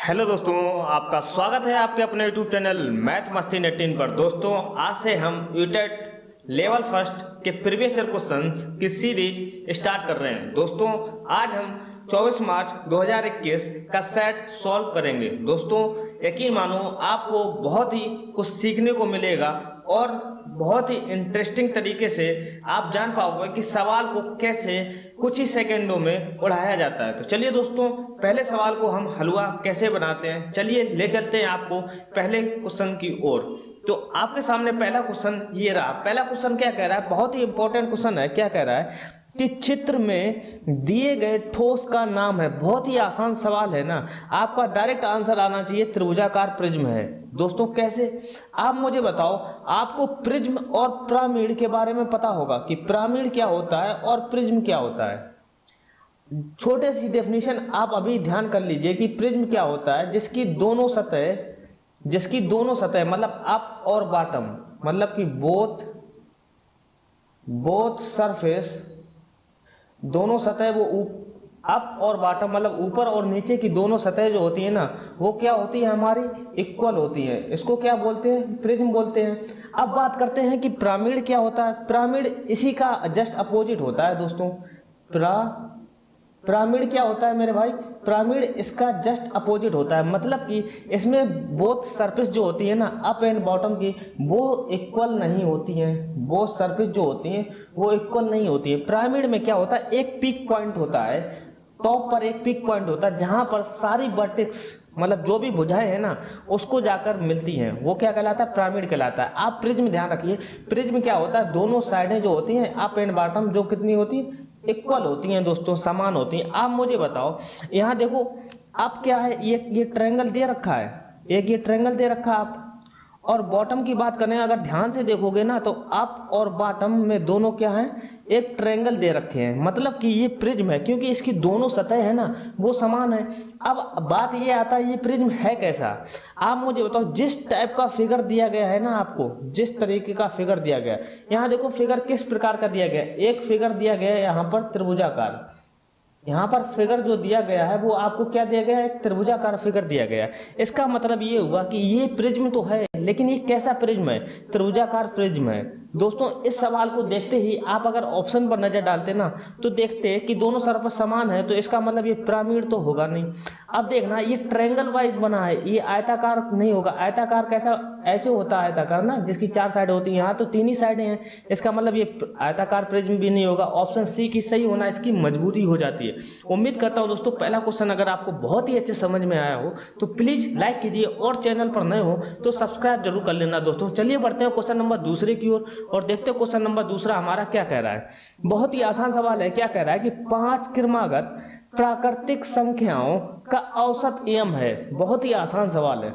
Hello दोस्तों, आपका स्वागत है आपके अपने यूट्यूब चैनल मैथ मस्ती 18 पर। दोस्तों, आज से हम यूटेट लेवल फर्स्ट के प्रीवियस ईयर क्वेश्चंस की सीरीज स्टार्ट कर रहे हैं। दोस्तों, आज हम 24 मार्च 2021 का सेट सॉल्व करेंगे। दोस्तों, यकीन मानो आपको बहुत ही कुछ सीखने को मिलेगा और बहुत ही इंटरेस्टिंग तरीके से आप जान पाओगे कि सवाल को कैसे कुछ ही सेकंडों में उड़ाया जाता है। तो चलिए दोस्तों, पहले सवाल को हम हलवा कैसे बनाते हैं, चलिए ले चलते हैं आपको पहले क्वेश्चन की ओर। तो आपके सामने पहला क्वेश्चन ये रहा। पहला क्वेश्चन क्या कह रहा है, बहुत ही इंपॉर्टेंट क्वेश्चन है। क्या कह रहा है कि चित्र में दिए गए ठोस का नाम है। बहुत ही आसान सवाल है ना, आपका डायरेक्ट आंसर आना चाहिए त्रिभुजाकार प्रिज्म है। दोस्तों, कैसे, आप मुझे बताओ। आपको प्रिज्म और पिरामिड के बारे में पता होगा कि पिरामिड क्या होता है और प्रिज्म क्या होता है। छोटे सी डेफिनेशन आप अभी ध्यान कर लीजिए कि प्रिज्म क्या होता है, जिसकी दोनों सतह मतलब अप और बॉटम, मतलब कि बोथ सरफेस, दोनों सतह वो अप और बॉटम मतलब ऊपर और नीचे की दोनों सतह जो होती है ना, वो क्या होती है, हमारी इक्वल होती है। इसको क्या बोलते हैं, प्रिज्म बोलते हैं। अब बात करते हैं कि पिरामिड क्या होता है। पिरामिड इसी का जस्ट अपोजिट होता है। दोस्तों, पिरामिड क्या होता है मेरे भाई, पिरामिड इसका जस्ट अपोजिट होता है। मतलब कि इसमें बोथ सरफेस जो होती है ना, अप एंड बॉटम की, वो इक्वल नहीं होती हैं। बोथ सरफेस जो होती हैं वो इक्वल नहीं होती है। पिरामिड में क्या होता है, एक पीक पॉइंट होता है, टॉप पर एक पीक पॉइंट होता है जहां पर सारी वर्टेक्स मतलब जो भी भुजाएं है ना उसको जाकर मिलती हैं, वो क्या कहलाता है, पिरामिड कहलाता है। आप प्रिज्म ध्यान रखिए, प्रिज्म क्या होता है, दोनों साइडें जो होती हैं अप एंड बॉटम जो कितनी होती है, इक्वल होती हैं। दोस्तों, समान होती हैं। आप मुझे बताओ, यहाँ देखो अब क्या है, ये ट्रायंगल दे रखा है, एक ये ट्रायंगल दे रखा है आप, और बॉटम की बात करें अगर ध्यान से देखोगे ना तो अप और बॉटम में दोनों क्या है, एक ट्रायंगल दे रखे हैं। मतलब कि ये प्रिज्म है क्योंकि इसकी दोनों सतह है ना वो समान है। अब बात ये आता है ये प्रिज्म है कैसा। आप मुझे बताओ, जिस टाइप का फिगर दिया गया है ना, आपको जिस तरीके का फिगर दिया गया है, यहाँ देखो फिगर किस प्रकार का दिया गया है। एक फिगर दिया गया है यहाँ पर त्रिभुजाकार, यहाँ पर फिगर जो दिया गया है वो आपको क्या दिया गया है, एक त्रिभुजाकार फिगर दिया गया है। इसका मतलब ये हुआ कि ये प्रिज्म तो है, लेकिन ये कैसा प्रिज्म है, त्रिभुजाकार प्रिज्म है। दोस्तों, इस सवाल को देखते ही आप अगर ऑप्शन पर नजर डालते ना तो देखते कि दोनों सरफेस समान है, तो इसका मतलब ये पिरामिड तो होगा नहीं। अब देखना, ये ट्रायंगल वाइज बना है, ये आयताकार नहीं होगा। आयताकार कैसा, ऐसे होता है आयताकार ना, जिसकी 4 साइड होती है, यहाँ तो 3 ही साइडें हैं। इसका मतलब ये आयताकार प्रिज्म भी नहीं होगा। ऑप्शन सी की सही होना इसकी मजबूती हो जाती है। उम्मीद करता हूँ दोस्तों पहला क्वेश्चन अगर आपको बहुत ही अच्छे समझ में आया हो तो प्लीज लाइक कीजिए, और चैनल पर नए हो तो सब्सक्राइब जरूर कर लेना। दोस्तों, चलिए बढ़ते हैं क्वेश्चन नंबर दूसरे की ओर और देखते हैं क्वेश्चन नंबर दूसरा हमारा क्या कह रहा है। बहुत ही आसान सवाल है। क्या कह रहा है कि 5 क्रमागत प्राकृतिक संख्याओं का औसत एम है। बहुत ही आसान सवाल है।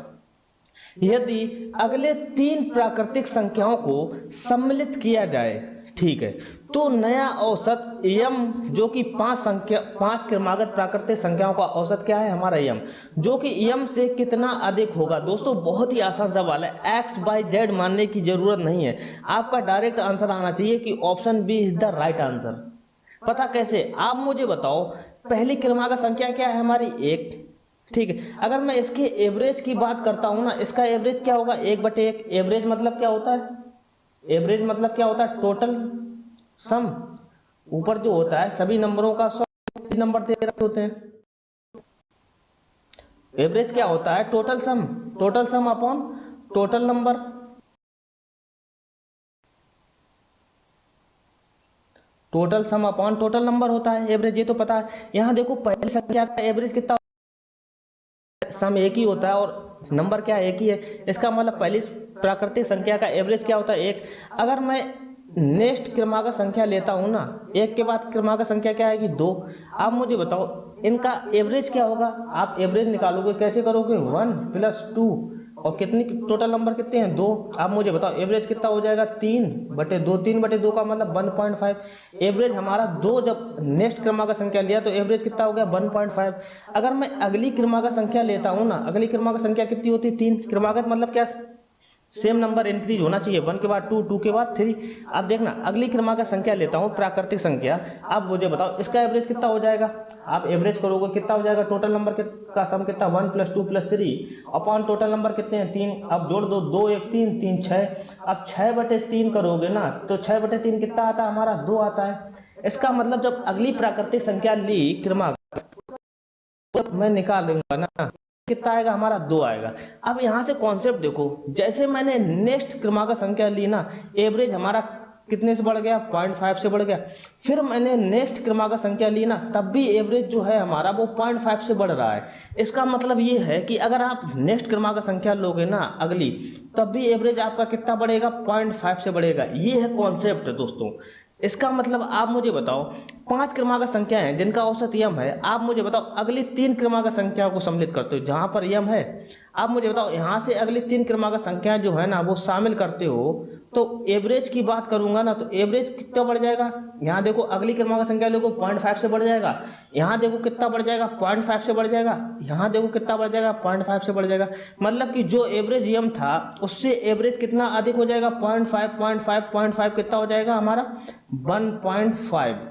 यदि अगले 3 प्राकृतिक संख्याओं को सम्मिलित किया जाए, ठीक है, तो नया औसत यम जो कि 5 क्रमागत प्राकृतिक संख्याओं का औसत क्या है, हमारा यम, जो कि यम से कितना अधिक होगा। दोस्तों, बहुत ही आसान सवाल है, एक्स बाय जेड मानने की जरूरत नहीं है। आपका डायरेक्ट आंसर आना चाहिए कि option B is the right answer. पता कैसे, आप मुझे बताओ, पहली क्रमागत संख्या क्या है हमारी, 1, ठीक है। अगर मैं इसके एवरेज की बात करता हूं ना, इसका एवरेज क्या होगा, 1/1। एवरेज मतलब क्या होता है, एवरेज मतलब क्या होता है, टोटल सम। ऊपर जो होता है सभी नंबरों का नंबर दे रखे होते हैं। एवरेज क्या होता है, total sum, total sum upon total number. Total sum upon total number होता है एवरेज, ये तो पता है। यहां देखो पहली संख्या का एवरेज कितना, सम एक ही होता है और नंबर क्या एक ही है। इसका मतलब पहली प्राकृतिक संख्या का एवरेज क्या होता है, 1। अगर मैं नेक्स्ट क्रमागत संख्या लेता हूं ना, 1 के बाद क्रमागत संख्या क्या आएगी, 2। आप मुझे बताओ इनका एवरेज क्या होगा। आप एवरेज निकालोगे कैसे करोगे, 1 + 2 और कितनी टोटल नंबर कितने हैं, 2। आप मुझे बताओ एवरेज कितना हो जाएगा, 3/2। 3/2 का मतलब 1.5। एवरेज हमारा 2, जब नेक्स्ट क्रमागत संख्या लिया तो एवरेज कितना हो गया, 1.5। अगर मैं अगली क्रमागत संख्या लेता हूं ना, अगली क्रमागत संख्या कितनी होती है, 3। क्रमागत मतलब क्या, सेम नंबर इंक्रीज होना चाहिए, 1 के बाद 2, 2 के बाद 3। अब देखना अगली क्रमांक संख्या लेता हूँ, प्राकृतिक संख्या। अब मुझे बताओ इसका एवरेज कितना हो जाएगा। आप एवरेज करोगे कितना हो जाएगा, टोटल नंबर का सम कितना, 1 + 2 + 3 अपॉन टोटल नंबर कितने हैं 3। अब जोड़ दो, 2 1 3 3 6। अब 6/3 करोगे ना तो 6/3 कितना आता है हमारा, 2 आता है। इसका मतलब जब अगली प्राकृतिक संख्या ली क्रमांक मैं निकाल दूंगा ना, कितना आएगा हमारा, 2 आएगा। अब यहाँ से कॉन्सेप्ट देखो, जैसे मैंने नेक्स्ट क्रमांक संख्या ली ना, एवरेज हमारा कितने से बढ़ गया, 0.5 से बढ़ गया। फिर मैंने नेक्स्ट क्रमांक संख्या ली ना, तब भी एवरेज जो है हमारा वो 0.5 से बढ़ रहा है। इसका मतलब ये है कि अगर आप नेक्स्ट क्रमांक संख्या लोगे ना अगली, तब भी एवरेज आपका कितना बढ़ेगा, 0.5 से बढ़ेगा। ये है कॉन्सेप्ट दोस्तों। इसका मतलब आप मुझे बताओ 5 क्रमांक संख्या है जिनका औसत यम है, आप मुझे बताओ अगली 3 क्रमांक संख्याओं को सम्मिलित करते हो जहां पर यम है। आप मुझे बताओ यहाँ से अगली 3 क्रमांक संख्याएं जो है ना वो शामिल करते हो, तो एवरेज की बात करूंगा ना तो एवरेज कितना बढ़ जाएगा। यहाँ देखो अगली क्रमांक संख्या देखो 0.5 से बढ़ जाएगा, यहाँ देखो कितना बढ़ जाएगा, 0.5 से बढ़ जाएगा, यहाँ देखो कितना बढ़ जाएगा, 0.5 से बढ़ जाएगा। मतलब कि जो एवरेज यम था उससे एवरेज कितना अधिक हो जाएगा, 0.5 कितना हो जाएगा हमारा, 1.5।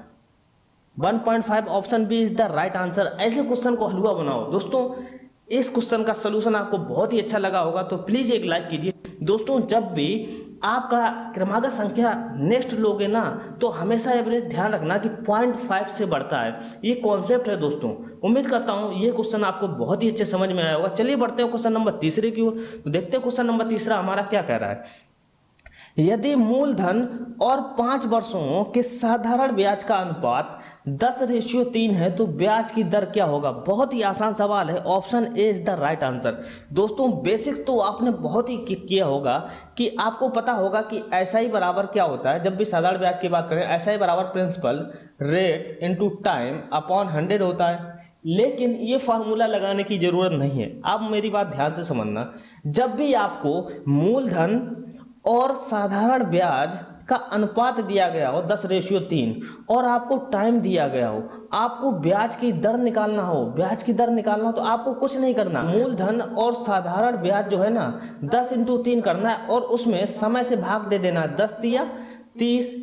1.5 option B is the right answer. ऐसे क्वेश्चन को हलवा बनाओ दोस्तों। इस क्वेश्चन का सलूशन आपको बहुत ही अच्छा लगा होगा तो प्लीज एक लाइक कीजिए दोस्तों। जब भी आपका क्रमांक संख्या नेक्स्ट लोगे ना तो हमेशा एवरेज ध्यान रखना कि 0.5 से बढ़ता है। ये कॉन्सेप्ट है दोस्तों। उम्मीद करता हूँ ये क्वेश्चन आपको बहुत ही अच्छे समझ में आया होगा। चलिए बढ़ते हैं क्वेश्चन नंबर तीसरे की ओर। तो देखते हैं क्वेश्चन नंबर तीसरा हमारा क्या कह रहा है। यदि मूलधन और 5 वर्षों के साधारण ब्याज का अनुपात 10:3 है तो ब्याज की दर क्या होगा। बहुत ही आसान सवाल है, option A is the right answer. दोस्तों बेसिक्स तो आपने बहुत ही किया होगा कि आपको पता होगा कि एसआई बराबर क्या होता है। जब भी साधारण ब्याज की बात करें एसआई बराबर principal rate into time upon 100 होता है। लेकिन ये फार्मूला लगाने की जरूरत नहीं है। आप मेरी बात ध्यान से समझना, जब भी आपको मूलधन और साधारण ब्याज का अनुपात दिया गया हो 10:3 और आपको टाइम दिया गया हो, आपको ब्याज की दर निकालना हो तो आपको कुछ नहीं करना, मूलधन और साधारण ब्याज जो है ना 10 × 3 करना है और उसमें समय से भाग दे देना। 10 दिया 30,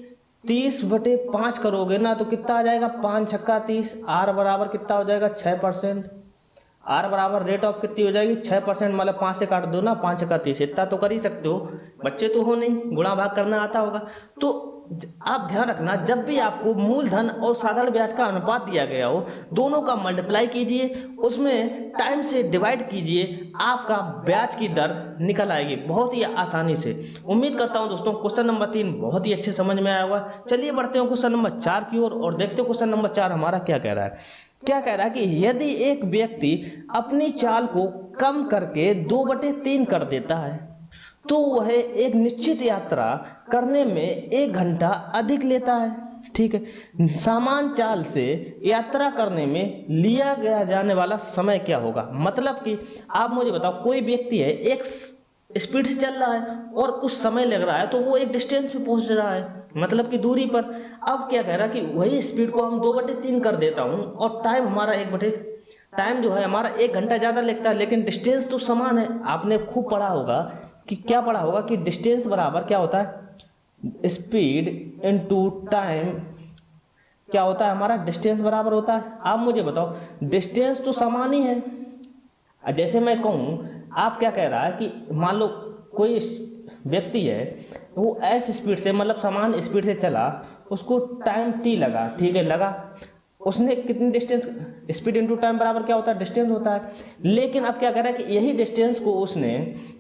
30/5 करोगे ना तो कितना आ जाएगा, 5 छक्का 30। आर बराबर कितना हो जाएगा, 6%। आर बराबर रेट ऑफ कितनी हो जाएगी, 6%। मतलब 5 से काट दो ना, 5 छक्का 30। इतना तो कर ही सकते हो, बच्चे तो हो नहीं, गुणा भाग करना आता होगा। तो आप ध्यान रखना, जब भी आपको मूलधन और साधारण ब्याज का अनुपात दिया गया हो, दोनों का मल्टीप्लाई कीजिए, उसमें टाइम से डिवाइड कीजिए, आपका ब्याज की दर निकल आएगी बहुत ही आसानी से। उम्मीद करता हूं दोस्तों क्वेश्चन नंबर 3 बहुत ही अच्छे समझ में आया होगा। चलिए बढ़ते हैं क्वेश्चन नंबर 4 की ओर और देखते हैं क्वेश्चन नंबर 4 हमारा क्या कह रहा है। क्या कह रहा है कि यदि एक व्यक्ति अपनी चाल को कम करके 2/3 कर देता है तो वह एक निश्चित यात्रा करने में 1 घंटा अधिक लेता है। ठीक है, समान चाल से यात्रा करने में लिया गया जाने वाला समय क्या होगा। मतलब कि आप मुझे बताओ, कोई व्यक्ति है एक स्पीड से चल रहा है और कुछ समय लग रहा है तो वो एक डिस्टेंस पे पहुंच रहा है, मतलब कि दूरी पर। अब क्या कह रहा है कि वही स्पीड को हम 2/3 कर देता हूं और टाइम हमारा टाइम जो है हमारा 1 घंटा ज्यादा लगता है, लेकिन डिस्टेंस तो समान है। आपने खूब पढ़ा होगा कि क्या पढ़ा होगा कि डिस्टेंस बराबर क्या होता है, स्पीड इनटू टाइम क्या होता है हमारा, डिस्टेंस बराबर होता है। आप मुझे बताओ डिस्टेंस तो समान ही है। जैसे मैं कहूं, आप क्या कह रहा है कि मान लो कोई व्यक्ति है वो एस स्पीड से, मतलब समान स्पीड से चला, उसको टाइम टी लगा, ठीक है लगा, उसने कितनी डिस्टेंस, स्पीड इनटू टाइम बराबर क्या होता है, डिस्टेंस होता है। लेकिन अब क्या कह रहा है कि यही डिस्टेंस को उसने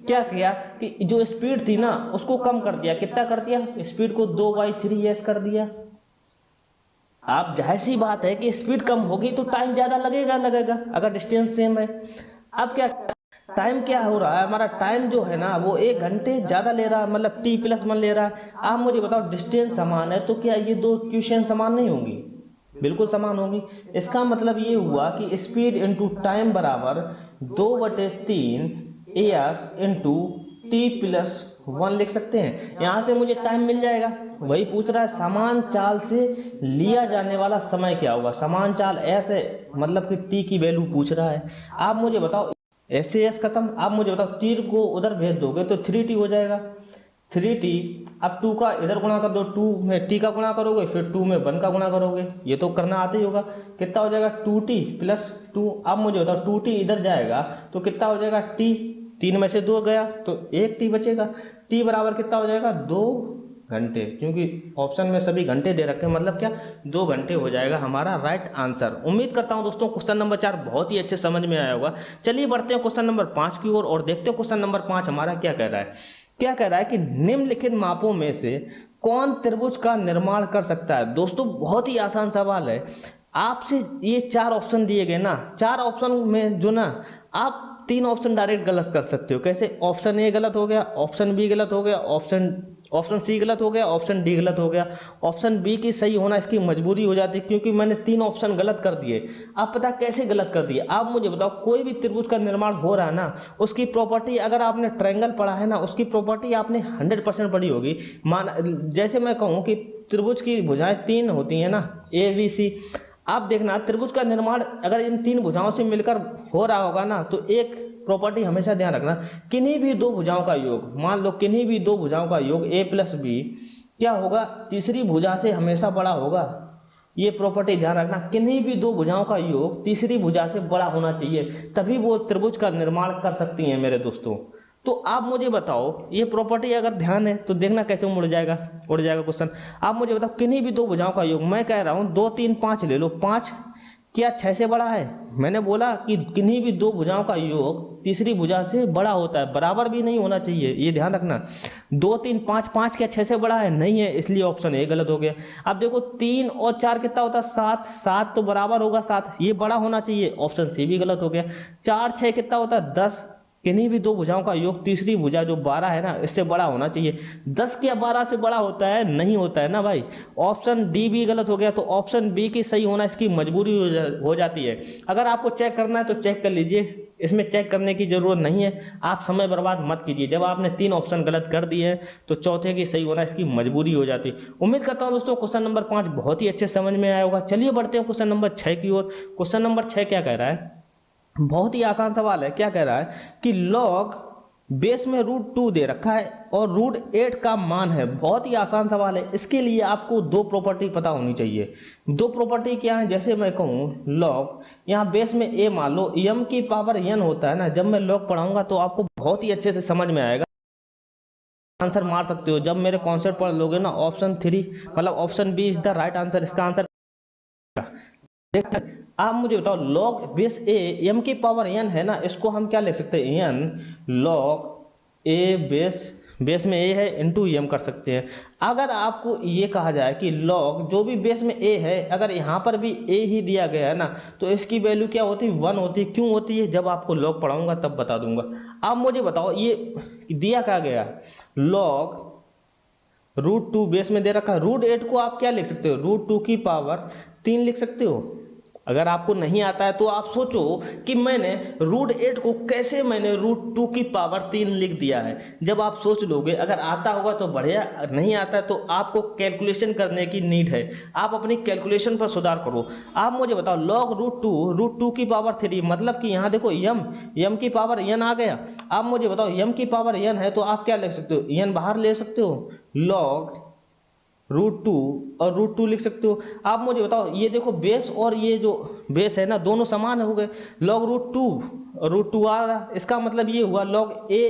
क्या किया कि जो स्पीड थी ना उसको कम कर दिया। कितना कर दिया, स्पीड को 2/3s कर दिया। आप जाहिर सी बात है कि स्पीड कम होगी तो टाइम ज्यादा लगेगा अगर डिस्टेंस सेम है। अब क्या टाइम क्या हो रहा है हमारा, टाइम जो है ना वो 1 घंटे ज्यादा ले रहा है, मतलब t+1 ले रहा है। आप मुझे बताओ डिस्टेंस समान है तो क्या ये दो इक्वेशन समान नहीं होंगी, बिल्कुल समान होंगी। इसका मतलब ये हुआ कि स्पीड इनटू टाइम बराबर 2/3 as इनटू t+1 लिख सकते हैं। यहां से मुझे टाइम मिल जाएगा। वही पूछ रहा है समान चाल से लिया जाने वाला समय क्या होगा। समान चाल ऐसे मतलब कि t की वैल्यू पूछ रहा है। आप मुझे बताओ ऐसे एस खत्म। आप मुझे बताओ तीर को उधर भेज दोगे तो 3t हो जाएगा, 3t। अब 2 का इधर गुणा कर दो, 2 में t का गुणा करोगे, फिर 2 में 1 का गुणा करोगे, ये तो करना आते ही होगा। कितना हो जाएगा 2t प्लस 2। अब मुझे बताओ 2t इधर जाएगा तो कितना हो जाएगा t, 3 में से 2 गया तो 1t बचेगा। t बराबर कितना हो जाएगा 2 घंटे, क्योंकि ऑप्शन में सभी घंटे दे रखे हैं, मतलब क्या 2 घंटे हो जाएगा हमारा राइट आंसर। उम्मीद करता हूं दोस्तों क्वेश्चन नंबर 4 बहुत ही अच्छे समझ में आया होगा। चलिए बढ़ते हैं क्वेश्चन नंबर 5 की ओर और देखते हैं क्वेश्चन नंबर 5 हमारा क्या कह रहा है। क्या कह रहा है कि निम्नलिखित मापों में से कौन त्रिभुज का निर्माण कर सकता है। दोस्तों बहुत ही आसान सवाल है। आपसे ये 4 ऑप्शन दिए गए ना, 4 ऑप्शन में जो ना आप 3 ऑप्शन डायरेक्ट गलत कर सकते हो। कैसे? ऑप्शन ए गलत हो गया, ऑप्शन बी गलत हो गया, ऑप्शन सी गलत हो गया, ऑप्शन डी गलत हो गया। ऑप्शन बी की सही होना इसकी मजबूरी हो जाती है, क्योंकि मैंने 3 ऑप्शन गलत कर दिए। आप पता कैसे गलत कर दिए? आप मुझे बताओ, कोई भी त्रिभुज का निर्माण हो रहा है ना, उसकी प्रॉपर्टी अगर आपने ट्रायंगल पढ़ा है ना, उसकी प्रॉपर्टी आपने 100% पढ़ी होगी। जैसे मैं कहूँ कि त्रिभुज की भुजाएं 3 होती है ना, ए बी सी। आप देखना त्रिभुज का निर्माण अगर इन 3 भुजाओं से मिलकर हो रहा होगा ना, तो एक प्रॉपर्टी हमेशा ध्यान रखना, किन्हीं भी 2 भुजाओं का योग, मान लो किन्हीं भी 2 भुजाओं का योग a प्लस बी क्या होगा, तीसरी भुजा से हमेशा बड़ा होगा। ये प्रॉपर्टी ध्यान रखना, किन्हीं भी 2 भुजाओं का योग तीसरी भुजा से बड़ा होना चाहिए, तभी वो त्रिभुज का निर्माण कर सकती हैं मेरे दोस्तों। तो आप मुझे बताओ, ये प्रॉपर्टी अगर ध्यान है तो देखना कैसे उड़ जाएगा क्वेश्चन। आप मुझे बताओ, किन्हीं भी 2 भुजाओं का योग, मैं कह रहा हूं 2 3 5 ले लो, 5 क्या 6 से बड़ा है? मैंने बोला कि किन्हीं भी 2 भुजाओं का योग तीसरी भुजा से बड़ा होता है, बराबर भी नहीं होना चाहिए, ये ध्यान रखना। 2 3 5, 5 क्या 6 से बड़ा है? नहीं है, इसलिए ऑप्शन ए गलत हो गया। अब देखो 3 और 4 कितना होता है? 7, 7 तो बराबर होगा 7, ये बड़ा होना चाहिए, ऑप्शन सी भी गलत हो गया। 4 6 कितना होता है? 10, किन्हीं भी 2 भुजाओं का योग तीसरी भुजा जो 12 है ना, इससे बड़ा होना चाहिए। 10 क्या 12 से बड़ा होता है? नहीं होता है ना भाई। ऑप्शन डी भी गलत हो गया, तो ऑप्शन बी की सही होना इसकी मजबूरी हो जाती है। अगर आपको चेक करना है तो चेक कर लीजिए, इसमें चेक करने की जरूरत नहीं है। आप समय बर्बाद मत कीजिए, जब आपने 3 ऑप्शन गलत कर दिए हैं तो चौथे की सही होना इसकी मजबूरी हो जाती है। उम्मीद करता हूं दोस्तों क्वेश्चन नंबर 5 बहुत ही अच्छे समझ में आया होगा। चलिए बढ़ते हैं क्वेश्चन नंबर 6 की ओर। क्वेश्चन नंबर 6 क्या कह रहा है? बहुत ही आसान सवाल है। क्या कह रहा है कि log बेस में √2 दे रखा है और √8 का मान है। बहुत ही आसान सवाल है। इसके लिए आपको 2 प्रॉपर्टी पता होनी चाहिए। 2 प्रॉपर्टी क्या है? जैसे मैं कहूँ log, यहाँ बेस में a मान लो, m की पावर n होता है ना, जब मैं log पढ़ाऊंगा तो आपको बहुत ही अच्छे से समझ में आएगा, आंसर मार सकते हो। जब मेरे कॉन्सेप्ट पढ़ लोगे ना, ऑप्शन 3 मतलब option B is the right answer, इसका आंसर। आप मुझे बताओ, log बेस ए m की पावर n है ना, इसको हम क्या लिख सकते हैं? n log a बेस में a है इंटू m कर सकते हैं। अगर आपको ये कहा जाए कि log जो भी बेस में a है, अगर यहाँ पर भी a ही दिया गया है ना, तो इसकी वैल्यू क्या होती है? 1 होती है। क्यों होती है? जब आपको log पढ़ाऊंगा तब बता दूंगा। आप मुझे बताओ, ये दिया क्या गया? log √2 बेस में दे रखा है। √8 को आप क्या लिख सकते हो? √2 की पावर 3 लिख सकते हो। अगर आपको नहीं आता है तो आप सोचो कि मैंने √8 को कैसे मैंने √2 की पावर 3 लिख दिया है। जब आप सोच लोगे, अगर आता होगा तो बढ़िया, नहीं आता है तो आपको कैलकुलेशन करने की नीड है। आप अपनी कैलकुलेशन पर सुधार करो। आप मुझे बताओ, log √2 की पावर 3 मतलब कि यहाँ देखो m की पावर n आ गया। आप मुझे बताओ, m की पावर n है तो आप क्या लिख सकते हो? n बाहर ले सकते हो, log √2 और √2 लिख सकते हो। आप मुझे बताओ, ये देखो बेस और ये जो बेस है ना, दोनों समान हो गए। log √2 आ रहा, इसका मतलब ये हुआ log a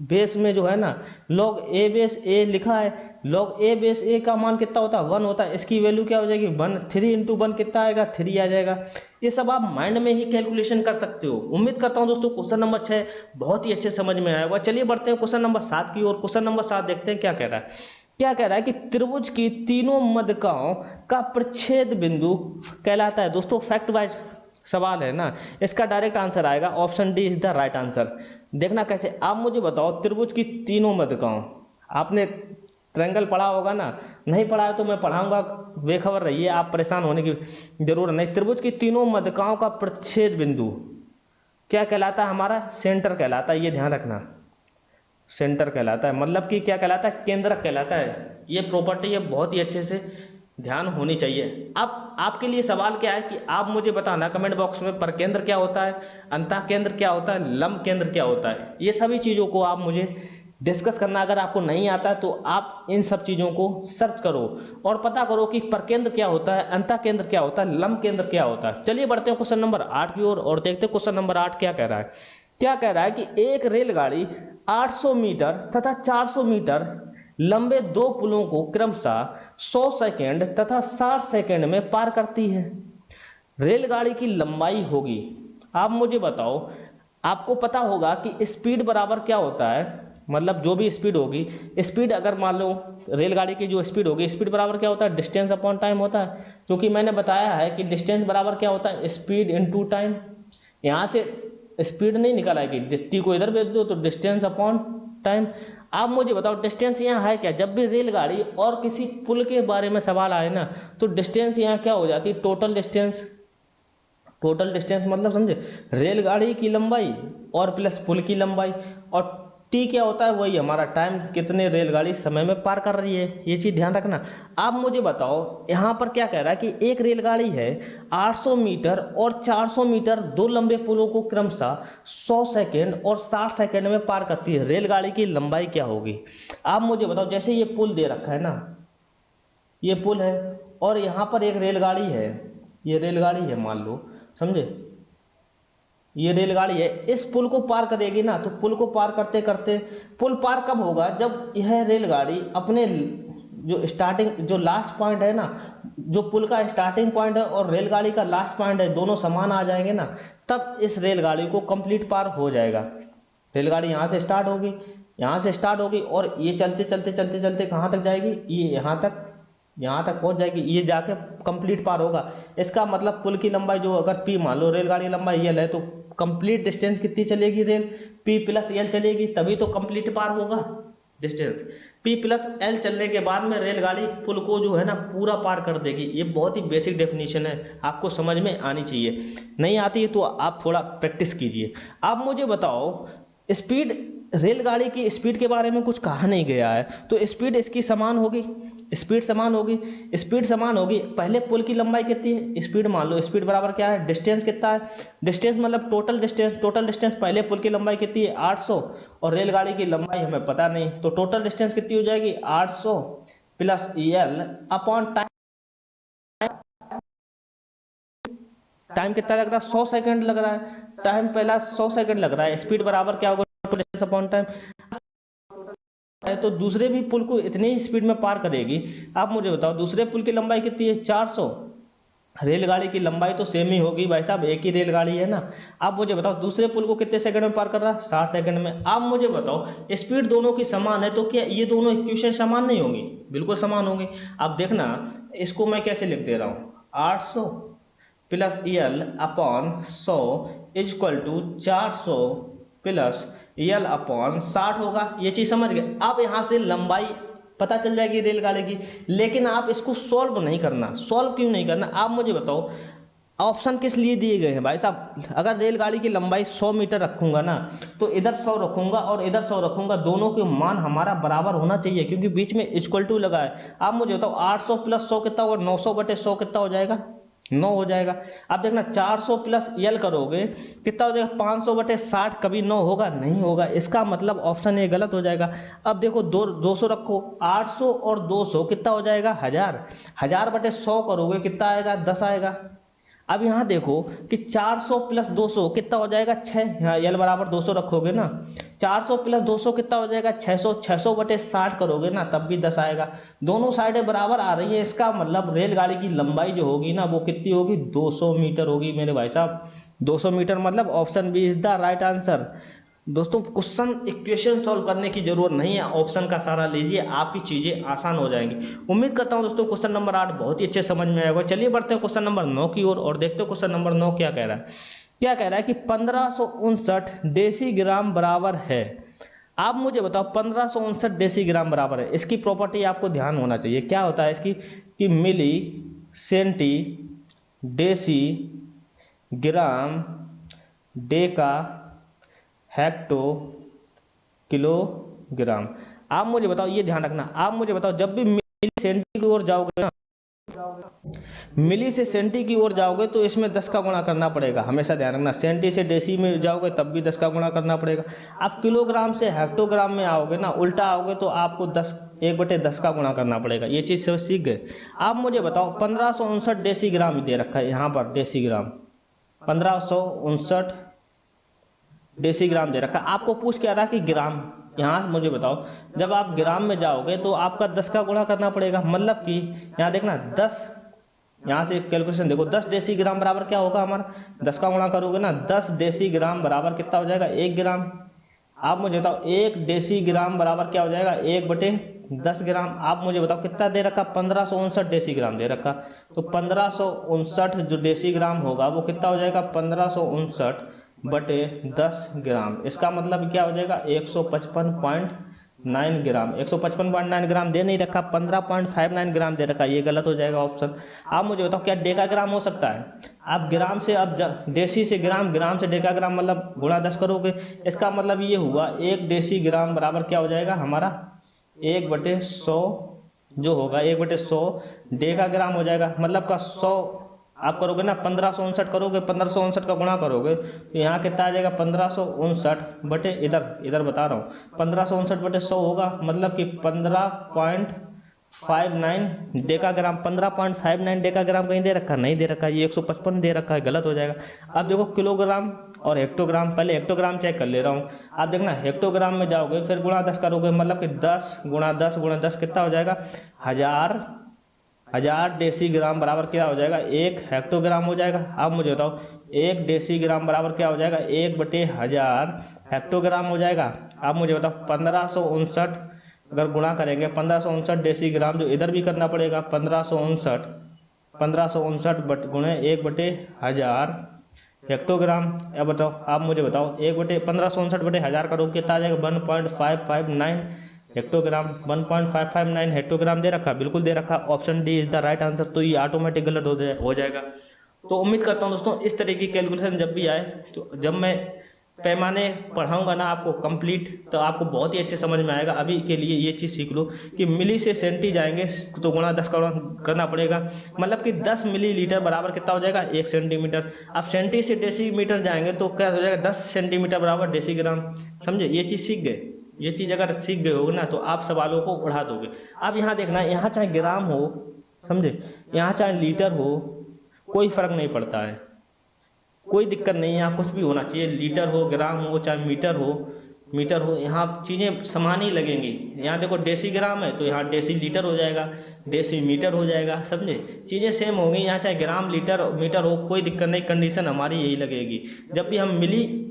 बेस में जो है ना, log a बेस a लिखा है, log a बेस a का मान कितना होता है? 1 होता है। इसकी वैल्यू क्या हो जाएगी? 1। 3 × 1 कितना आएगा? 3 आ जाएगा। ये सब आप माइंड में ही कैलकुलेशन कर सकते हो। उम्मीद करता हूं दोस्तों क्वेश्चन नंबर 6 बहुत ही अच्छे समझ में आया होगा। चलिए बढ़ते हैं क्वेश्चन नंबर 7 की ओर। क्वेश्चन नंबर 7 देखते हैं क्या कह रहा है। क्या कह रहा है कि त्रिभुज की तीनों मध्यकाओं का प्रच्छेद बिंदु कहलाता है। दोस्तों फैक्ट वाइज सवाल है ना, इसका डायरेक्ट आंसर आएगा option D is the right answer. देखना कैसे? आप मुझे बताओ, त्रिभुज की तीनों मध्यकाओं, आपने ट्रायंगल पढ़ा होगा ना, नहीं पढ़ा है तो मैं पढ़ाऊंगा, बेखबर रहिए, आप परेशान होने की जरूरत नहीं। त्रिभुज की तीनों मध्यकाओं का प्रच्छेद बिंदु क्या कहलाता है? हमारा सेंटर कहलाता है। ये ध्यान रखना, सेंटर कहलाता है, मतलब कि क्या कहलाता है? केंद्रक कहलाता है। ये प्रॉपर्टी है बहुत ही अच्छे से ध्यान होनी चाहिए। अब आपके लिए सवाल क्या है कि आप मुझे बताना कमेंट बॉक्स में परकेंद्र क्या होता है, अंतः केंद्र क्या होता है, लंब केंद्र क्या होता है। ये सभी चीज़ों को आप मुझे डिस्कस करना। अगर आपको नहीं आता है तो आप इन सब चीज़ों को सर्च करो और पता करो कि परकेंद्र क्या होता है, अंतः केंद्र क्या होता है, लंब केंद्र क्या होता है। चलिए बढ़ते हैं क्वेश्चन नंबर 8 की ओर और देखते हैं क्वेश्चन नंबर 8 क्या कह रहा है। क्या कह रहा है कि एक रेलगाड़ी 800 मीटर तथा 400 मीटर लंबे दो पुलों को क्रमशः 100 सेकेंड तथा 60 सेकेंड में पार करती है। रेलगाड़ी की लंबाई होगी, आप मुझे बताओ। आपको पता होगा कि स्पीड बराबर क्या होता है, मतलब जो भी स्पीड होगी, स्पीड अगर मान लो रेलगाड़ी की जो स्पीड होगी, स्पीड बराबर क्या होता है, डिस्टेंस अपॉन टाइम होता है। क्योंकि मैंने बताया है कि डिस्टेंस बराबर क्या होता है, स्पीड इनटू टाइम। यहाँ से स्पीड नहीं निकल आएगी, टी को इधर भेज दो तो डिस्टेंस अपॉन टाइम। आप मुझे बताओ डिस्टेंस यहाँ है क्या। जब भी रेलगाड़ी और किसी पुल के बारे में सवाल आए ना तो डिस्टेंस यहाँ क्या हो जाती है, टोटल डिस्टेंस। टोटल डिस्टेंस मतलब समझे, रेलगाड़ी की लंबाई और प्लस पुल की लंबाई, और टी क्या होता है, वही हमारा टाइम, कितने रेलगाड़ी समय में पार कर रही है। ये चीज़ ध्यान रखना। आप मुझे बताओ यहाँ पर क्या कह रहा है कि एक रेलगाड़ी है 800 मीटर और 400 मीटर दो लंबे पुलों को क्रमशः 100 सेकेंड और 60 सेकेंड में पार करती है। रेलगाड़ी की लंबाई क्या होगी। आप मुझे बताओ, जैसे ये पुल दे रखा है ना, ये पुल है और यहाँ पर एक रेलगाड़ी है, ये रेलगाड़ी है मान लो, समझे, ये रेलगाड़ी है। इस पुल को पार करेगी ना, तो पुल को पार करते करते, पुल पार कब होगा, जब यह रेलगाड़ी अपने जो स्टार्टिंग, जो लास्ट पॉइंट है ना, जो पुल का स्टार्टिंग पॉइंट है और रेलगाड़ी का लास्ट पॉइंट है, दोनों समान आ जाएंगे ना, तब इस रेलगाड़ी को कंप्लीट पार हो जाएगा। रेलगाड़ी यहाँ से स्टार्ट होगी, यहाँ से स्टार्ट होगी और ये चलते चलते चलते चलते कहाँ तक जाएगी, ये यहाँ तक पहुँच जाएगी, ये जाके कंप्लीट पार होगा। इसका मतलब पुल की लंबाई जो, अगर पी मान लो रेलगाड़ी लंबाई एल है, तो कंप्लीट डिस्टेंस कितनी चलेगी रेल, पी प्लस एल चलेगी, तभी तो कंप्लीट पार होगा डिस्टेंस। पी प्लस एल चलने के बाद में रेलगाड़ी पुल को जो है ना पूरा पार कर देगी। ये बहुत ही बेसिक डेफिनेशन है, आपको समझ में आनी चाहिए। नहीं आती है तो आप थोड़ा प्रैक्टिस कीजिए। आप मुझे बताओ, स्पीड, रेलगाड़ी की स्पीड के बारे में कुछ कहा नहीं गया है, तो स्पीड इसकी समान होगी, स्पीड समान होगी, स्पीड समान होगी। पहले पुल की लंबाई कितनी है, स्पीड मान लो, स्पीड बराबर क्या है, डिस्टेंस कितना है, डिस्टेंस मतलब टोटल डिस्टेंस। टोटल डिस्टेंस पहले पुल की लंबाई कितनी है 800 और रेलगाड़ी की लंबाई हमें पता नहीं, तो टोटल डिस्टेंस कितनी हो जाएगी 800 plus L upon time. Time कितना लग रहा है, 100 सेकंड लग रहा है, टाइम पहला 100 सेकंड लग रहा है। स्पीड बराबर क्या होगा, डिस्टेंस अपॉन टाइम है, तो दूसरे भी पुल को इतनी ही स्पीड में पार करेगी। आप मुझे बताओ दूसरे पुल की लंबाई कितनी है 400, रेलगाड़ी की लंबाई तो सेम ही होगी भाई साहब, एक ही रेलगाड़ी है ना। आप मुझे बताओ दूसरे पुल को कितने सेकंड में पार कर रहा है, 60 सेकंड में। आप मुझे बताओ स्पीड दोनों की समान है, तो क्या ये दोनों इक्वेशन समान नहीं होंगी, बिल्कुल समान होंगी। आप देखना इसको मैं कैसे लिख दे रहा हूँ, 800 plus L upon 100 is equal to 400 plus L upon 60 होगा। ये चीज समझ गए। अब यहाँ से लंबाई पता चल जाएगी रेलगाड़ी की, लेकिन आप इसको सॉल्व नहीं करना। सॉल्व क्यों नहीं करना, आप मुझे बताओ ऑप्शन किस लिए दिए गए हैं भाई साहब। अगर रेलगाड़ी की लंबाई 100 मीटर रखूंगा ना, तो इधर 100 रखूंगा और इधर 100 रखूंगा, दोनों के मान हमारा बराबर होना चाहिए, क्योंकि बीच में इक्वल टू लगा है। आप मुझे बताओ 800 प्लस 100 कितना होगा, 900 बटे 100 कितना हो जाएगा, 9 हो जाएगा। अब देखना 400 प्लस एल करोगे कितना हो जाएगा, 500 बटे 60, कभी 9 होगा, नहीं होगा। इसका मतलब ऑप्शन ए गलत हो जाएगा। अब देखो 200 रखो, 800 और 200 कितना हो जाएगा 1000, 1000 बटे 100 करोगे कितना आएगा, 10 आएगा। अब यहाँ देखो कि 400 प्लस 200 कितना हो जाएगा 6, यहाँ एल बराबर 200 रखोगे ना, 400 प्लस 200 कितना हो जाएगा 600, 600 बटे 60 करोगे ना तब भी 10 आएगा। दोनों साइडें बराबर आ रही है, इसका मतलब रेलगाड़ी की लंबाई जो होगी ना वो कितनी होगी, 200 मीटर होगी मेरे भाई साहब। 200 मीटर मतलब option B is the right answer. दोस्तों क्वेश्चन इक्वेशन सॉल्व करने की जरूरत नहीं है, ऑप्शन का सहारा लीजिए, आपकी चीजें आसान हो जाएंगी। उम्मीद करता हूं दोस्तों क्वेश्चन नंबर 8 बहुत ही अच्छे समझ में आएगा। चलिए बढ़ते हैं क्वेश्चन नंबर 9 की ओर और देखते हैं क्वेश्चन नंबर 9 क्या कह रहा है। क्या कह रहा है कि 1559 डेसीग्राम बराबर है। आप मुझे बताओ 1559 डेसीग्राम बराबर है, इसकी प्रॉपर्टी आपको ध्यान होना चाहिए। क्या होता है इसकी, कि मिली सेंटी डेसी ग्राम डेका हेक्टो किलोग्राम। आप मुझे बताओ, ये ध्यान रखना, आप मुझे बताओ जब भी मिली सेंटी की ओर जाओगे ना मिली से सेंटी की ओर जाओगे तो इसमें 10 का गुणा करना पड़ेगा, हमेशा ध्यान रखना। सेंटी से डेसी में जाओगे तब भी 10 का गुणा करना पड़ेगा। आप किलोग्राम से हेक्टोग्राम में आओगे ना, उल्टा आओगे तो आपको 10 1/10 का गुणा करना पड़ेगा। ये चीज़ सब सीख गए। आप मुझे बताओ 1559 डेसी ग्राम दे रखा है यहाँ पर, डेसी ग्राम 1559 डेसी ग्राम दे रखा है। आपको पूछ क्या रहा कि ग्राम, यहाँ से मुझे बताओ जब आप ग्राम में जाओगे तो आपका 10 का गुणा करना पड़ेगा। मतलब कि यहाँ देखना 10, यहाँ से कैलकुलेशन देखो, 10 डेसी ग्राम बराबर क्या होगा हमारा, 10 का गुणा करोगे ना, 10 डेसी ग्राम बराबर कितना हो जाएगा, 1 ग्राम। आप मुझे बताओ 1 डेसी ग्राम बराबर क्या हो जाएगा, 1/10 ग्राम। आप मुझे बताओ कितना दे रखा, 1559 डेसी ग्राम दे रखा। तो 1559 जो डेसी ग्राम होगा वो कितना हो जाएगा, 1559/10 ग्राम। इसका मतलब क्या हो जाएगा, 155.9 ग्राम। 155.9 ग्राम दे नहीं रखा, 15.59 ग्राम दे रखा, ये गलत हो जाएगा ऑप्शन। आप मुझे बताओ क्या डेका ग्राम हो सकता है। आप ग्राम से, अब डेसी से ग्राम, ग्राम से डेका ग्राम, मतलब गुणा 10 करोगे। इसका मतलब ये हुआ 1 डेसी ग्राम बराबर क्या हो जाएगा हमारा, 1/100 जो होगा, 1/100 डेका ग्राम हो जाएगा। मतलब का 100 आप करोगे ना, 1559 करोगे, 1559 का गुणा करोगे तो यहाँ कितना आ जाएगा, 1559 बटे, इधर बता रहा हूँ, 1559/100 होगा। मतलब कि 15.59 डेका ग्राम। 15.59 डेका ग्राम कहीं दे रखा, नहीं दे रखा, ये 155 दे रखा है, गलत हो जाएगा। अब देखो किलोग्राम और हेक्टोग्राम, पहले हेक्टोग्राम चेक कर ले रहा हूँ। आप देखना हेक्टोग्राम में जाओगे फिर गुणा 10 करोगे, मतलब कि 10 गुणा 10 गुणा 10 कितना हो जाएगा, 1000 डेसी ग्राम बराबर क्या हो जाएगा, 1 हेक्टोग्राम हो जाएगा। आप मुझे बताओ 1 डेसी ग्राम बराबर क्या हो जाएगा, 1/1000 हेक्टोग्राम हो जाएगा। आप मुझे बताओ 1559 अगर गुणा करेंगे, 1559 डेसी ग्राम, जो इधर भी करना पड़ेगा, 1559 गुणे 1/1000 हेक्टोग्राम। अब बताओ, आप मुझे बताओ 1559/1000 करोगे कितना आ जाएगा, 1.559 हेक्टोग्राम। 1.559 हेक्टोग्राम दे रखा, बिल्कुल दे रखा, option D is the right answer. तो ये ऑटोमेटिक गलत हो जाएगा। तो उम्मीद करता हूँ दोस्तों इस तरह की कैलकुलेशन जब भी आए, तो जब मैं पैमाने पढ़ाऊंगा ना आपको कंप्लीट, तो आपको बहुत ही अच्छे समझ में आएगा। अभी के लिए ये चीज़ सीख लो कि मिली से सेंटी जाएंगे तो गुणा 10 करना पड़ेगा। मतलब कि 10 मिलीलीटर बराबर कितना हो जाएगा, 1 सेंटीमीटर। अब सेंटी से डेसीमीटर जाएंगे तो क्या हो जाएगा, 10 सेंटीमीटर बराबर डेसीग्राम। समझे, ये चीज़ सीख गए। ये चीज़ अगर सीख गए हो ना तो आप सवालों को उड़ा दोगे। अब यहाँ देखना, यहाँ चाहे ग्राम हो, समझे, यहाँ चाहे लीटर हो, कोई फर्क नहीं पड़ता है, कोई दिक्कत नहीं है। यहाँ कुछ भी होना चाहिए, लीटर हो, ग्राम हो, चाहे मीटर हो, यहाँ चीज़ें समान ही लगेंगी। यहाँ देखो डेसी ग्राम है तो यहाँ डेसी लीटर हो जाएगा, डेसी मीटर हो जाएगा। समझे, चीज़ें सेम होंगी। यहाँ चाहे ग्राम लीटर मीटर हो, कोई दिक्कत नहीं, कंडीशन हमारी यही लगेगी। जब भी हम मिली,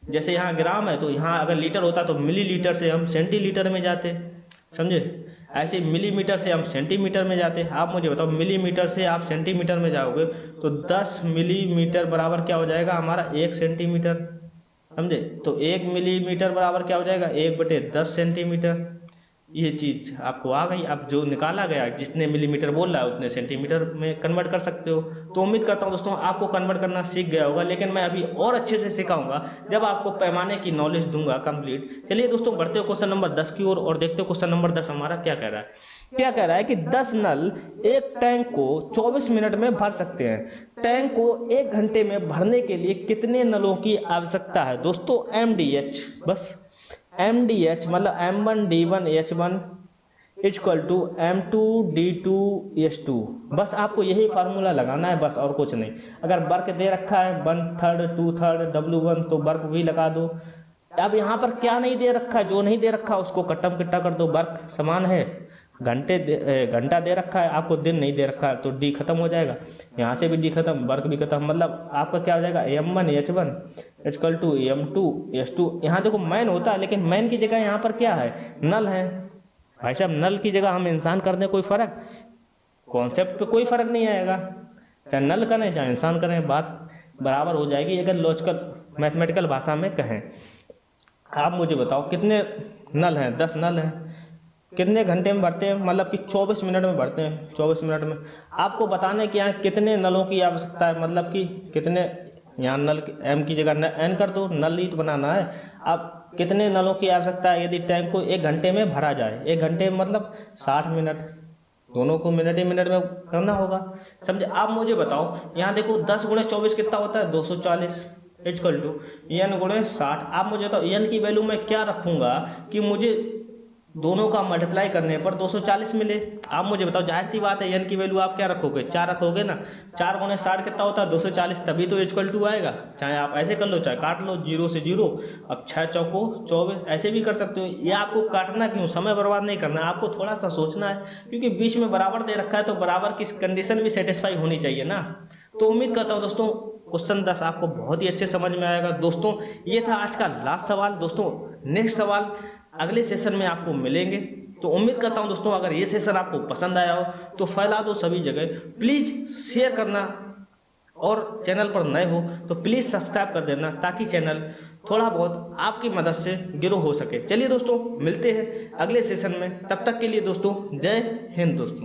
जैसे यहाँ ग्राम है तो यहाँ अगर लीटर होता तो मिलीलीटर से हम सेंटीलीटर में जाते, समझे। ऐसे मिलीमीटर से हम सेंटीमीटर में जाते। आप मुझे बताओ मिलीमीटर से आप सेंटीमीटर में जाओगे तो 10 मिलीमीटर बराबर क्या हो जाएगा हमारा, 1 सेंटीमीटर। समझे, तो 1 मिलीमीटर बराबर क्या हो जाएगा, 1/10 सेंटीमीटर। ये चीज़ आपको आ गई। अब जो निकाला गया, जितने मिलीमीटर बोल रहा है उतने सेंटीमीटर में कन्वर्ट कर सकते हो। तो उम्मीद करता हूँ दोस्तों आपको कन्वर्ट करना सीख गया होगा, लेकिन मैं अभी और अच्छे से सिखाऊंगा जब आपको पैमाने की नॉलेज दूंगा कंप्लीट। चलिए दोस्तों बढ़ते हो क्वेश्चन नंबर 10 की ओर और देखते हो क्वेश्चन नंबर 10 हमारा क्या कह रहा है। क्या कह रहा है कि 10 नल एक टैंक को 24 मिनट में भर सकते हैं। टैंक को 1 घंटे में भरने के लिए कितने नलों की आवश्यकता है। दोस्तों MDH, बस MDH मतलब M1D1H1 इक्वल टू M2D2H2। बस आपको यही फार्मूला लगाना है, बस और कुछ नहीं। अगर वर्क दे रखा है 1/3 2/3 W1 तो वर्क भी लगा दो। अब यहाँ पर क्या नहीं दे रखा है, जो नहीं दे रखा उसको कट्टम किट्टा कर दो, वर्क समान है। घंटा दे रखा है आपको, दिन नहीं दे रखा है तो डी खत्म हो जाएगा, यहाँ से भी डी खत्म, वर्क भी खत्म। मतलब आपका क्या हो जाएगा, M1H1 इक्वल टू M2H2। यहाँ देखो मैन होता है, लेकिन मैन की जगह यहाँ पर क्या है, नल है। भाई साहब नल की जगह हम इंसान कर दें, कोई फर्क, कॉन्सेप्ट पे कोई फर्क नहीं आएगा। चाहे नल करें चाहे इंसान करें, बात बराबर हो जाएगी अगर लॉजिकल मैथमेटिकल भाषा में कहें। आप मुझे बताओ कितने नल हैं, 10 नल हैं, कितने घंटे में भरते हैं, मतलब कि 24 मिनट में भरते हैं। 24 मिनट में आपको बताने कि यहाँ कितने नलों की आवश्यकता है, मतलब कि कितने, यहाँ नल M की जगह N कर दो, नल ही तो बनाना है। अब कितने नलों की आवश्यकता है यदि टैंक को 1 घंटे में भरा जाए। 1 घंटे में मतलब 60 मिनट, दोनों को मिनट ही मिनट में करना होगा, समझे। आप मुझे बताओ, यहाँ देखो 10 गुणे 24 कितना होता है 240 इक्वल टू n गुणे 60। आप मुझे बताओ n की वैल्यू मैं क्या रखूंगा कि मुझे दोनों का मल्टीप्लाई करने पर 240 मिले। आप मुझे बताओ, जाहिर सी बात है n की वैल्यू आप क्या रखोगे, 4 रखोगे ना। 4 गुणे 60 कितना होता है 240, तभी तो इक्वल टू आएगा। चाहे आप ऐसे कर लो, चाहे काट लो 0 से 0। अब 6 चौको 24, ऐसे भी कर सकते हो। ये आपको काटना क्यों, समय बर्बाद नहीं करना, आपको थोड़ा सा सोचना है, क्योंकि बीच में बराबर दे रखा है तो बराबर की कंडीशन भी सेटिस्फाई होनी चाहिए ना। तो उम्मीद करता हूँ दोस्तों क्वेश्चन 10 आपको बहुत ही अच्छे समझ में आएगा। दोस्तों ये था आज का लास्ट सवाल। दोस्तों नेक्स्ट सवाल अगले सेशन में आपको मिलेंगे। तो उम्मीद करता हूं दोस्तों अगर ये सेशन आपको पसंद आया हो तो फैला दो सभी जगह, प्लीज़ शेयर करना, और चैनल पर नए हो तो प्लीज़ सब्सक्राइब कर देना, ताकि चैनल थोड़ा बहुत आपकी मदद से ग्रो हो सके। चलिए दोस्तों मिलते हैं अगले सेशन में, तब तक के लिए दोस्तों जय हिंद दोस्तों।